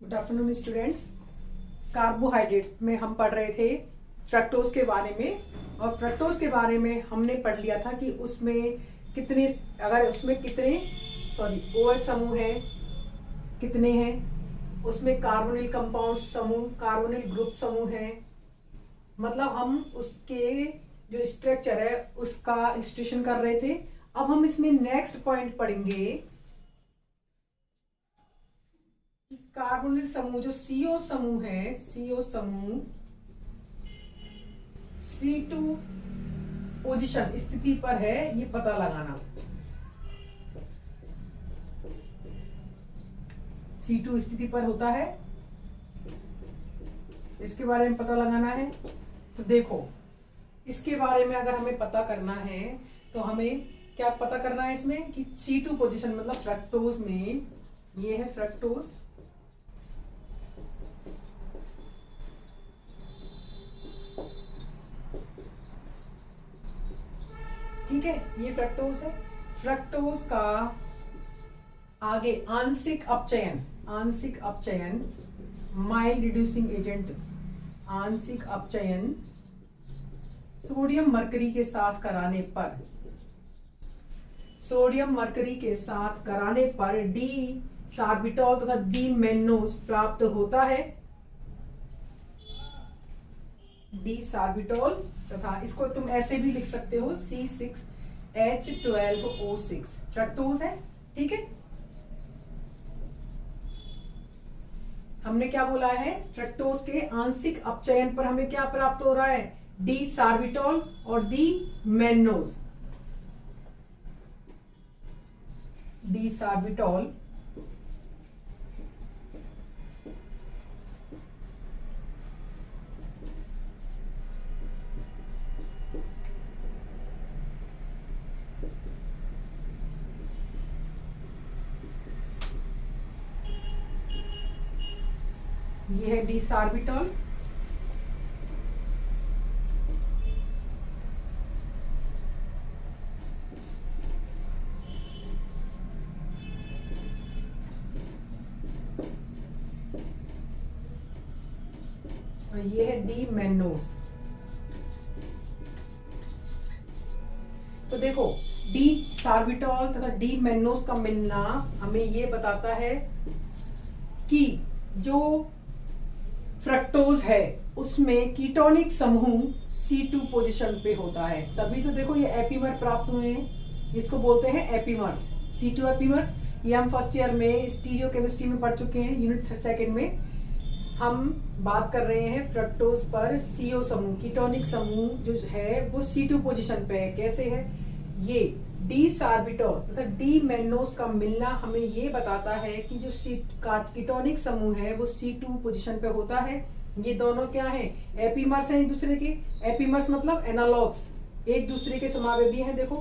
Good afternoon students. Carbohydrates में हम पढ़ रहे थे फ्रक्टोज के बारे में, और फ्रक्टोज के बारे में हमने पढ़ लिया था कि उसमें कितने, अगर उसमें कितने OH समूह हैं, कितने हैं उसमें कार्बोनिल कंपाउंड समूह, कार्बोनिल ग्रुप समूह हैं। मतलब हम उसके जो स्ट्रक्चर है उसका इलस्ट्रेशन कर रहे थे। अब हम इसमें नेक्स्ट पॉइंट पढ़ेंगे कि कार्बोनिल समूह जो CO समूह है, CO समूह C2 पोजीशन स्थिति पर है, ये पता लगाना। C2 स्थिति पर होता है, इसके बारे में पता लगाना है। तो देखो, इसके बारे में अगर हमें पता करना है तो हमें क्या पता करना है इसमें कि C2 पोजीशन मतलब फ्रक्टोज में, ये है फ्रक्टोज, ठीक है, ये फ्रक्टोज है। फ्रक्टोज का आगे आंशिक अपचयन माइल्ड रिड्यूसिंग एजेंट, आंशिक अपचयन सोडियम मरकरी के साथ कराने पर डी सार्बिटॉल तथा डी मेन्नोस प्राप्त होता है। डी सार्बिटॉल तथा इसको तुम ऐसे भी लिख सकते हो C6H12O6 फ्रक्टोज है, ठीक है। हमने क्या बोला है, फ्रक्टोज के आंशिक अपचयन पर हमें क्या प्राप्त हो रहा है, डी सार्बिटॉल और डी मेन्नोज। डी सार्बिटॉल ये है डी सार्बिटॉल, और ये है डी मेन्नोस। तो देखो, डी सार्बिटॉल तथा डी मेन्नोस का मिलना हमें ये बताता है कि जो फ्रक्टोज है उसमें कीटोनिक समूह C2 पोजीशन पे होता है। तभी तो देखो ये एपीमर प्राप्त हुए हैं, इसको बोलते हैं एपीमर्स, C2 एपीमर्स। ये हम फर्स्ट ईयर में स्टीरियोकेमिस्ट्री में पढ़ चुके हैं, यूनिट सेकंड में हम बात कर रहे हैं फ्रक्टोज पर CO समूह, कीटोनिक समूह जो है वो C2 पोजीशन पे है। कैसे है, ये डी सार्बिटॉल तथा डी मेन्नोस का मिलना हमें ये बताता है कि जो कीटोनिक समूह है वो C2 पोजीशन पे होता है। ये दोनों क्या हैं, एपीमर्स हैं एक दूसरे के। एपीमर्स मतलब एनालॉग्स, एक दूसरे के समावेशी हैं। देखो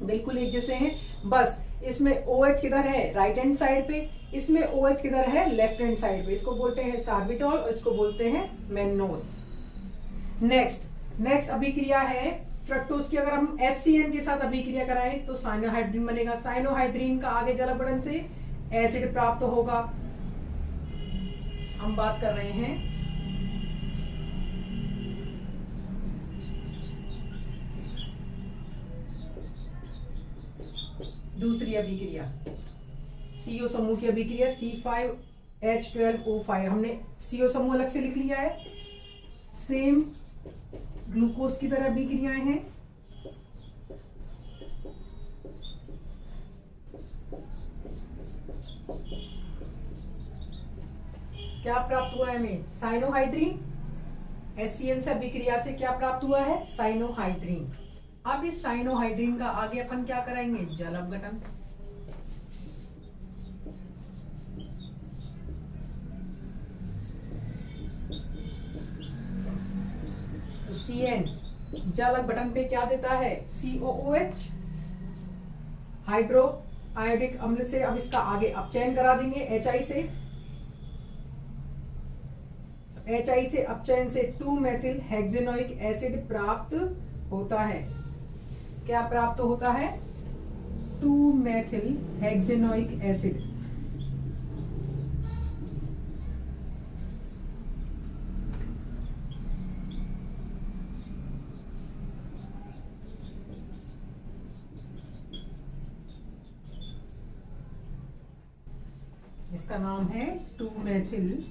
बिल्कुल एक जैसे हैं, बस इसमें OH किधर है, राइट हैंड साइड पे, इसमें OH किधर है, लेफ्ट हैंड साइड पे। इसको बोलते हैं सार्बिटॉल और इसको बोलते हैं मेन्नोस। नेक्स्ट अभिक्रिया है फ्रक्टोज की। अगर हम HCN के साथ अभिक्रिया कराएं तो साइनोहाइड्रीन बनेगा। साइनोहाइड्रीन का आगे जल बढ़न से एसिड प्राप्त होगा। हम बात कर रहे हैं दूसरी अभिक्रिया, CO समूह की अभिक्रिया C5H12O5। हमने CO समूह अलग से लिख लिया है, सेम ग्लूकोज की तरह अभिक्रियाएं हैं। क्या प्राप्त हुआ है हमें, साइनोहाइड्रीन। HCN से अभिक्रिया से क्या प्राप्त हुआ है, साइनोहाइड्रीन। अब इस साइनोहाइड्रीन का आगे अपन क्या कराएंगे, जल अपघटन। CN जल अपघटन पे क्या देता है, COOH, हाइड्रो आयोडिक अम्ल से। अब इसका आगे अपचयन करा देंगे HI से अपचयन से 2-मेथिल हेक्सेनोइक एसिड प्राप्त होता है। क्या प्राप्त होता है, 2 मेथिल हेक्सेनोइक एसिड। इसका नाम है 2 मेथिल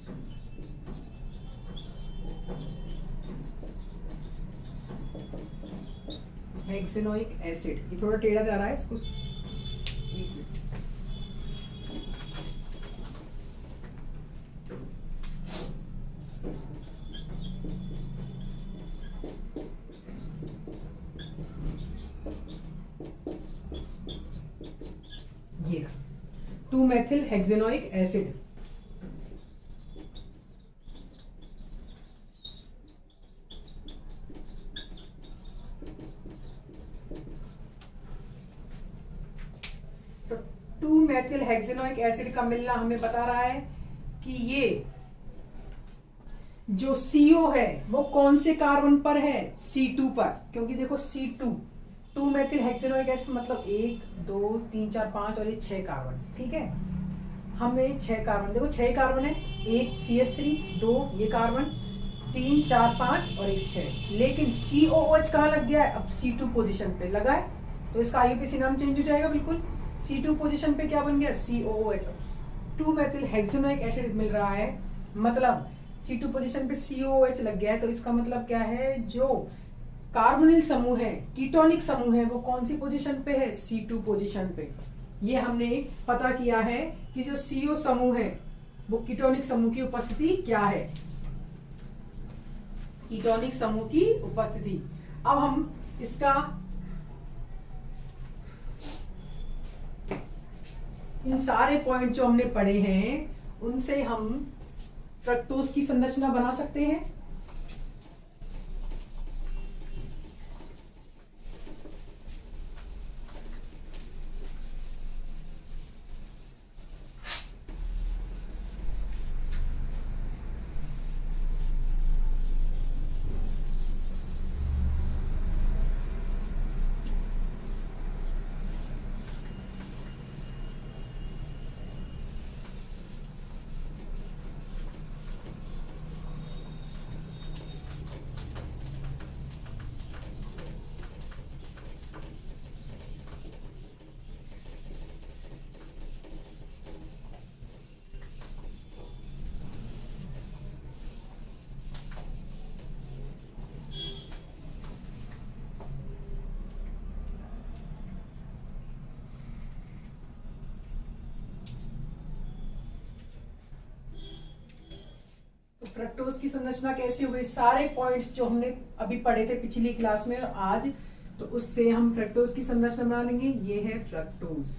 हेक्सेनोइक एसिड। ये थोड़ा टेढ़ा जा रहा है, इसको एक मिनट। ये 2 मेथिल हेक्सेनोइक एसिड। तो 2 मेथिल हेक्सेनोइक एसिड का मिलना हमें बता रहा है कि ये जो CO है वो कौन से कार्बन पर है, C2 पर। क्योंकि देखो C2 2 मेथिल हेक्सेनोइक एसिड मतलब 1 2 3 4 5 और ये 6 कार्बन। ठीक है, हमें 6 कार्बन, देखो 6 कार्बन है, 1 CH3, 2 ये कार्बन, 3 4 5 और 1 6। लेकिन COOH कहाँ लग गया है, अब C2 पोजीशन पे लगा है, तो इसका IUPAC नाम चेंज हो जाएगा बिल्कुल। C2 पोजीशन पे क्या बन गया, COOH। 2 मेथिल हेक्सेनोइक एसिड मिल रहा है, मतलब C2 पोजीशन पे COOH लग गया है, तो इसका मतलब क्या है, जो कार्बोनिल समूह है, कीटोनिक समूह है, वो कौन सी पोजीशन पे है, C2 पोजीशन पे। ये हमने पता किया है कि जो CO समूह है वो कीटोनिक समूह की उपस्थिति क्या है, कीटोनिक समूह की उपस्थिति। अब हम इसका इन सारे पॉइंट जो हमने पढ़े हैं उनसे हम फ्रक्टोज की संरचना बना सकते हैं। फ्रक्टोज की संरचना कैसी हो गई, सारे पॉइंट्स जो हमने अभी पढ़े थे पिछली क्लास में और आज, तो उससे हम फ्रक्टोज की संरचना बना लेंगे। ये है फ्रक्टोज,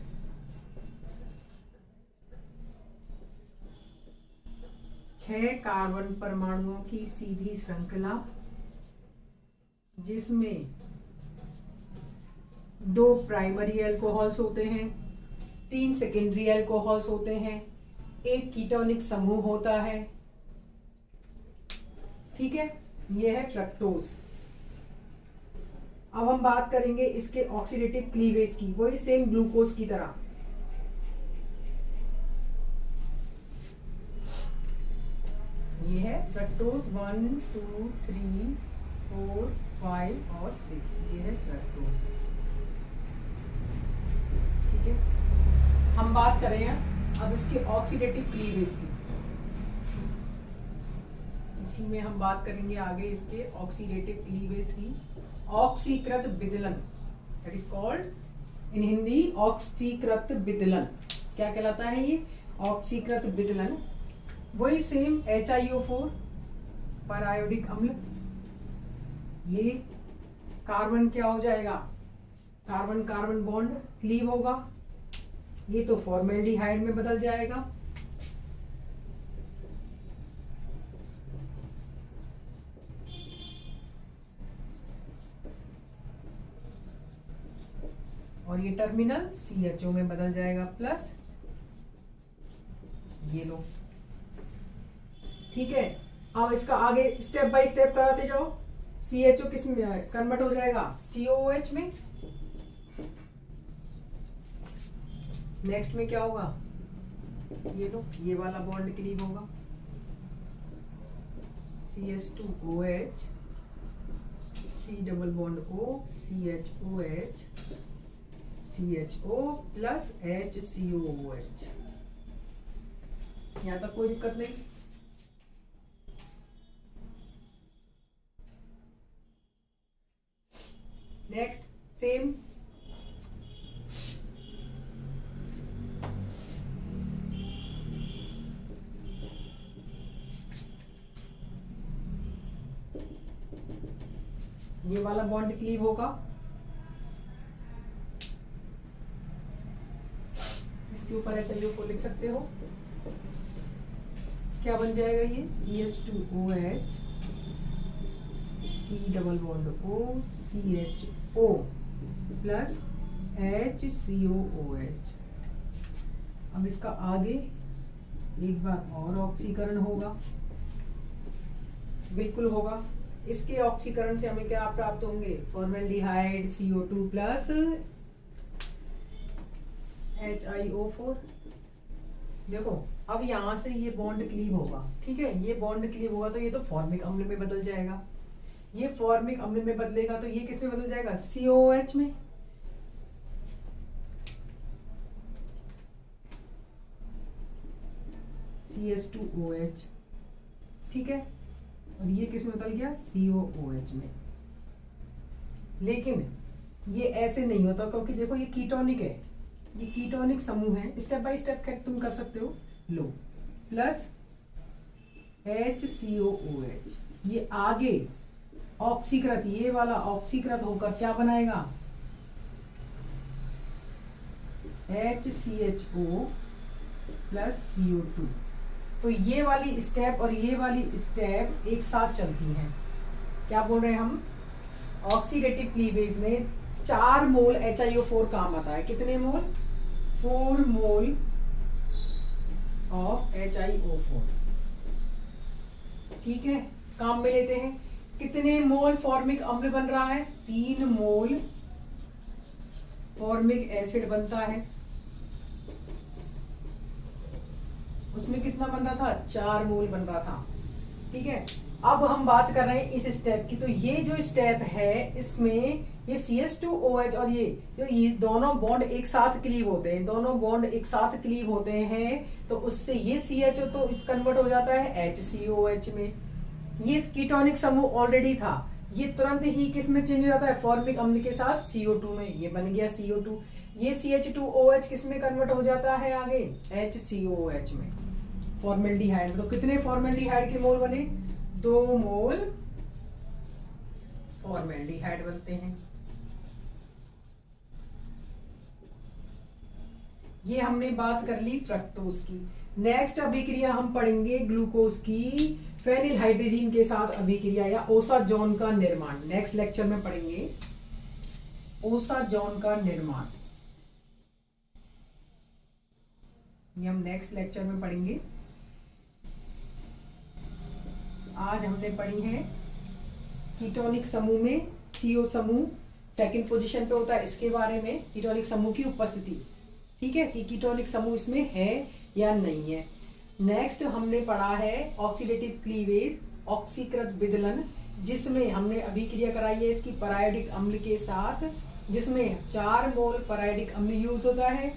छह कार्बन परमाणुओं की सीधी श्रृंखला जिसमें 2 प्राइमरी अल्कोहल्स होते हैं, 3 सेकेंडरी अल्कोहल्स होते हैं, एक कीटोनिक समूह होता है। ठीक है, यह है फ्रक्टोज। अब हम बात करेंगे इसके ऑक्सीडेटिव क्लीवेज की, वही सेम ग्लूकोज की तरह। ये है फ्रक्टोज 1 2 3 4 5 और 6, ये है फ्रक्टोज। ठीक है, हम बात करें अब इसके ऑक्सीडेटिव क्लीवेज की। इसी में हम बात करेंगे आगे इसके ऑक्सीडेटिव क्लीवेज की। ऑक्सीकृत विदलन, that is called in Hindi ऑक्सीकृत विदलन। क्या कहलाता है ये, ऑक्सीकृत विदलन। वही सेम HiO4 पर आयोडिक अम्ल, ये कार्बन क्या हो जाएगा, कार्बन कार्बन बॉन्ड क्लीव होगा, ये तो फॉर्मेल्डिहाइड में बदल जाएगा। और ये टर्मिनल CHO में बदल जाएगा प्लस, ये लो। ठीक है, अब इसका आगे स्टेप बाय स्टेप कराते जाओ। CHO किस में कन्वर्ट हो जाएगा, COOH में। नेक्स्ट में क्या होगा, ये लो, ये वाला बॉन्ड क्लीव होगा, CH2OH, C double bond O, CHOH, CHO plus HCOOH। यहाँ तक कोई दिक्कत नहीं। नेक्स्ट सेम, ये वाला बॉन्ड क्लीव होगा, इसके ऊपर HIO4 लिख सकते हो। क्या बन जाएगा ये CH2OH, C double bond O, CHO plus HCOOH। अब इसका आगे एक बार और ऑक्सीकरण होगा, बिल्कुल होगा। इसके ऑक्सीकरण से हमें क्या प्राप्त होंगे, फॉर्मेल्डिहाइड CO2 प्लस HIO4। देखो अब यहां से ये बॉन्ड क्लीव होगा, ठीक है, ये बॉन्ड क्लीव होगा तो ये तो फॉर्मिक अम्ल में बदल जाएगा। ये फॉर्मिक अम्ल में बदलेगा तो ये किस में बदल जाएगा, COOH में। CH2OH, ठीक है, और ये किस में बदल गया, COOH में। लेकिन ये ऐसे नहीं होता क्योंकि देखो ये कीटोनिक है, ये कीटोनिक समूह है। स्टेप बाय स्टेप तुम कर सकते हो। लो प्लस HCOOH, ये आगे ऑक्सीकृत, ये वाला ऑक्सीकृत होकर क्या बनाएगा, HCHO प्लस CO2। तो ये वाली स्टेप और ये वाली स्टेप एक साथ चलती हैं। क्या बोल रहे हैं हम, ऑक्सीडेटिव क्लीवेज में 4 मोल HIO4 काम आता है। कितने मोल, 4 मोल ऑफ HIO4, ठीक है। काम में लेते हैं, कितने मोल फॉर्मिक अम्ल बन रहा है, 3 मोल फॉर्मिक एसिड बनता है। उसमें कितना बन रहा था, 4 मोल बन रहा था, ठीक है। अब हम बात कर रहे हैं इस स्टेप की। तो ये जो स्टेप है इसमें ये CH2OH और ये दोनों बॉन्ड एक साथ क्लीव होते हैं, दोनों बॉन्ड एक साथ क्लीव होते हैं, तो उससे ये CHO तो इस कन्वर्ट हो जाता है HCOH में। ये कीटोनिक समूह ऑलरेडी था, ये तुरंत ही किस में चेंज हो जाता है, फॉर्मिक अम्ल के साथ CO2 में, ये बन गया CO2। ये CH2OH किस में कन्वर्ट हो जाता है आगे, HCOOH में, फॉर्मेल्डिहाइड। तो कितने फॉर्मेल्डिहाइड के मोल बने, 2 मोल फॉर्मेल्डिहाइड बनते हैं। ये हमने बात कर ली फ्रक्टोज की। नेक्स्ट अभिक्रिया हम पढ़ेंगे ग्लूकोज की फेनिल हाइड्रोजीन के साथ अभिक्रिया या ओसाजोन का निर्माण। नेक्स्ट लेक्चर में पढ़ेंगे ओसाजोन का निर्माण, ये हम नेक्स्ट लेक्चर में पढ़ेंगे। आज हमने पढ़ी है कीटोनिक समूह में CO समूह सेकंड पोजीशन पे होता है, इसके बारे में कीटोनिक समूह की उपस्थिति, ठीक है, कि कीटोनिक समूह इसमें है या नहीं है। नेक्स्ट हमने पढ़ा है ऑक्सीडेटिव क्लीवेज, ऑक्सीकृत विदलन, जिसमें हमने अभिक्रिया कराई है इसकी परायोडिक अम्ल के साथ, जिसमें 4 मोल परायोडिक अम्ल यूज होता है,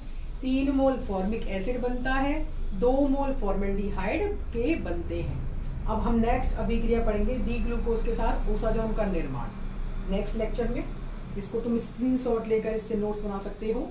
3 मोल फॉर्मिक एसिड बनता है, 2 मोल फॉर्मेल्डिहाइड के बनते हैं। अब हम नेक्स्ट अभिक्रिया पढ़ेंगे डी ग्लूकोज के साथ ओसाजोन का निर्माण नेक्स्ट लेक्चर में। इसको तुम स्क्रीनशॉट लेकर इससे नोट्स बना सकते हो।